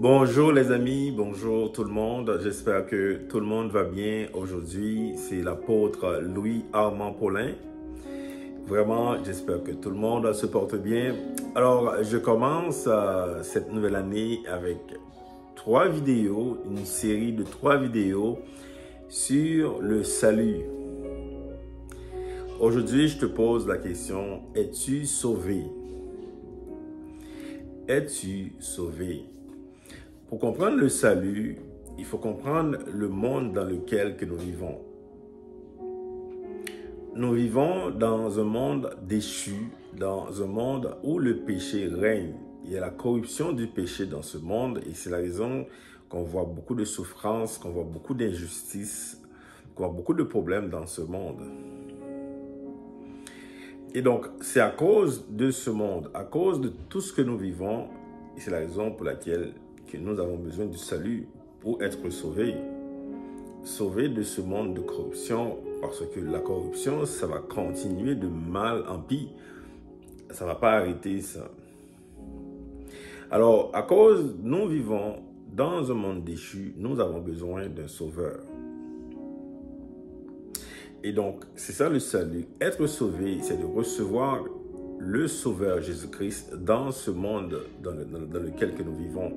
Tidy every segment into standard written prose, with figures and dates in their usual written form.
Bonjour les amis, bonjour tout le monde. J'espère que tout le monde va bien. Aujourd'hui, c'est l'apôtre Louis-Armand Paulin. Vraiment, j'espère que tout le monde se porte bien. Alors, je commence cette nouvelle année avec 3 vidéos, une série de 3 vidéos sur le salut. Aujourd'hui, je te pose la question, es-tu sauvé? Es-tu sauvé? Pour comprendre le salut, il faut comprendre le monde dans lequel que nous vivons. Nous vivons dans un monde déchu, dans un monde où le péché règne. Il y a la corruption du péché dans ce monde et c'est la raison qu'on voit beaucoup de souffrances, qu'on voit beaucoup d'injustices, qu'on voit beaucoup de problèmes dans ce monde. Et donc, c'est à cause de ce monde, à cause de tout ce que nous vivons, et c'est la raison pour laquelle que nous avons besoin du salut pour être sauvés. Sauvés de ce monde de corruption, parce que la corruption, ça va continuer de mal en pis. Ça ne va pas arrêter ça. Alors, à cause, nous vivons dans un monde déchu, nous avons besoin d'un sauveur. Et donc, c'est ça le salut. Être sauvé, c'est de recevoir le sauveur Jésus-Christ dans ce monde dans lequel que nous vivons.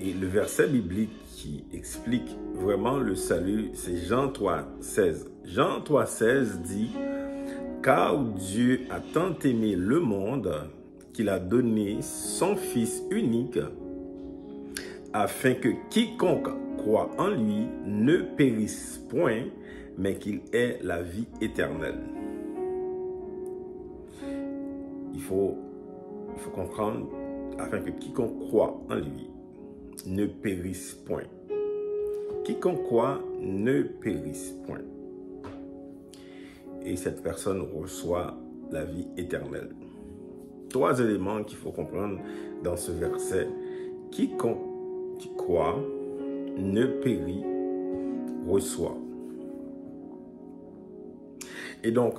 Et le verset biblique qui explique vraiment le salut, c'est Jean 3,16. Jean 3,16 dit « Car Dieu a tant aimé le monde qu'il a donné son Fils unique, afin que quiconque croit en lui ne périsse point, mais qu'il ait la vie éternelle. » Il faut comprendre, afin que quiconque croit en lui ne périsse point. Quiconque croit ne périsse point. Et cette personne reçoit la vie éternelle. 3 éléments qu'il faut comprendre dans ce verset. Quiconque qui croit ne périt, reçoit. Et donc,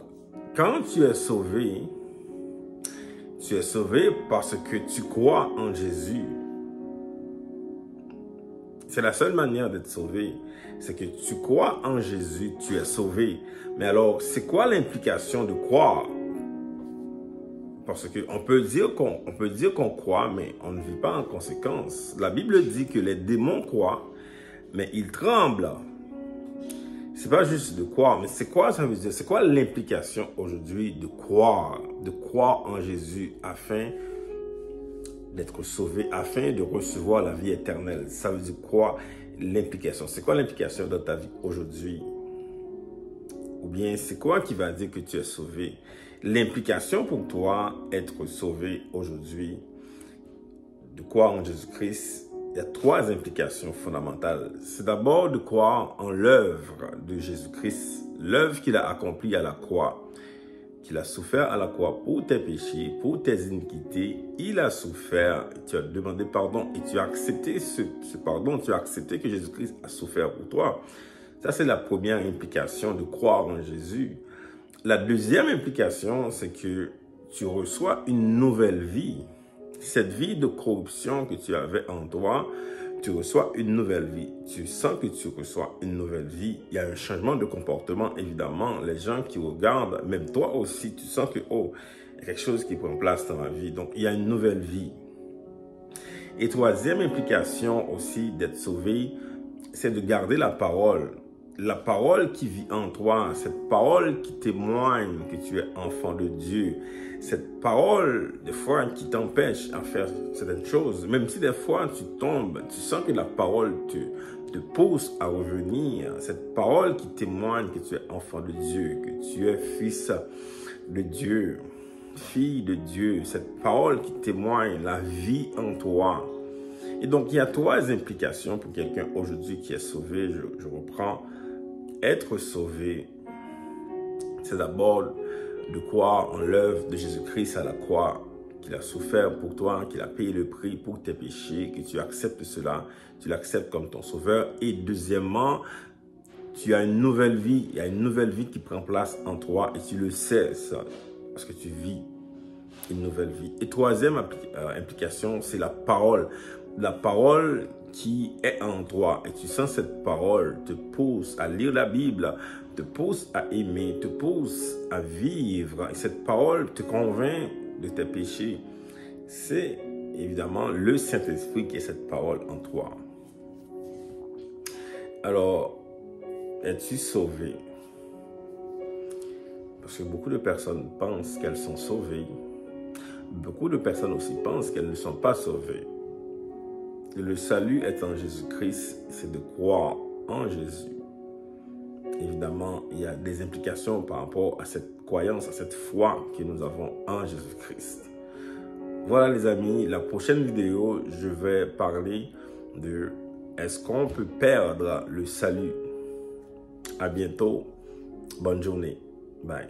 quand tu es sauvé parce que tu crois en Jésus. C'est la seule manière d'être sauvé, c'est que tu crois en Jésus, tu es sauvé. Mais alors, c'est quoi l'implication de croire? Parce qu'on peut dire qu'on croit, mais on ne vit pas en conséquence. La Bible dit que les démons croient, mais ils tremblent. C'est pas juste de croire, mais c'est quoi ça veut dire? C'est quoi l'implication aujourd'hui de croire en Jésus afin d'être sauvé, afin de recevoir la vie éternelle? Ça veut dire quoi l'implication? C'est quoi l'implication dans ta vie aujourd'hui? Ou bien c'est quoi qui va dire que tu es sauvé? L'implication pour toi, être sauvé aujourd'hui, de croire en Jésus-Christ, il y a 3 implications fondamentales. C'est d'abord de croire en l'œuvre de Jésus-Christ, l'œuvre qu'il a accomplie à la croix, qu'il a souffert à la croix pour tes péchés, pour tes iniquités. Il a souffert, tu as demandé pardon et tu as accepté ce pardon, tu as accepté que Jésus-Christ a souffert pour toi. Ça, c'est la première implication de croire en Jésus. La deuxième implication, c'est que tu reçois une nouvelle vie. Cette vie de corruption que tu avais en toi, tu reçois une nouvelle vie. Tu sens que tu reçois une nouvelle vie. Il y a un changement de comportement, évidemment. Les gens qui regardent, même toi aussi, tu sens que, oh, il y a quelque chose qui prend place dans ma vie. Donc, il y a une nouvelle vie. Et troisième implication aussi d'être sauvé, c'est de garder la parole. La parole qui vit en toi, cette parole qui témoigne que tu es enfant de Dieu, cette parole, des fois, qui t'empêche à faire certaines choses, même si des fois tu tombes, tu sens que la parole te pousse à revenir, cette parole qui témoigne que tu es enfant de Dieu, que tu es fils de Dieu, fille de Dieu, cette parole qui témoigne la vie en toi. Et donc, il y a 3 implications pour quelqu'un aujourd'hui qui est sauvé. Je reprends. Être sauvé, c'est d'abord de croire en l'œuvre de Jésus-Christ à la croix, qu'il a souffert pour toi, qu'il a payé le prix pour tes péchés, que tu acceptes cela, tu l'acceptes comme ton sauveur. Et deuxièmement, tu as une nouvelle vie, il y a une nouvelle vie qui prend place en toi et tu le sais ça, parce que tu vis une nouvelle vie. Et troisième implication, c'est la parole. la parole qui est en toi et tu sens cette parole te pousse à lire la Bible, te pousse à aimer, te pousse à vivre, et cette parole te convainc de tes péchés, c'est évidemment le Saint-Esprit qui est cette parole en toi. Alors, es-tu sauvé? Parce que beaucoup de personnes pensent qu'elles sont sauvées. Beaucoup de personnes aussi pensent qu'elles ne sont pas sauvées. Et le salut est en Jésus-Christ, c'est de croire en Jésus. Évidemment, il y a des implications par rapport à cette croyance, à cette foi que nous avons en Jésus-Christ. Voilà les amis, la prochaine vidéo, je vais parler de est-ce qu'on peut perdre le salut? À bientôt, bonne journée, bye.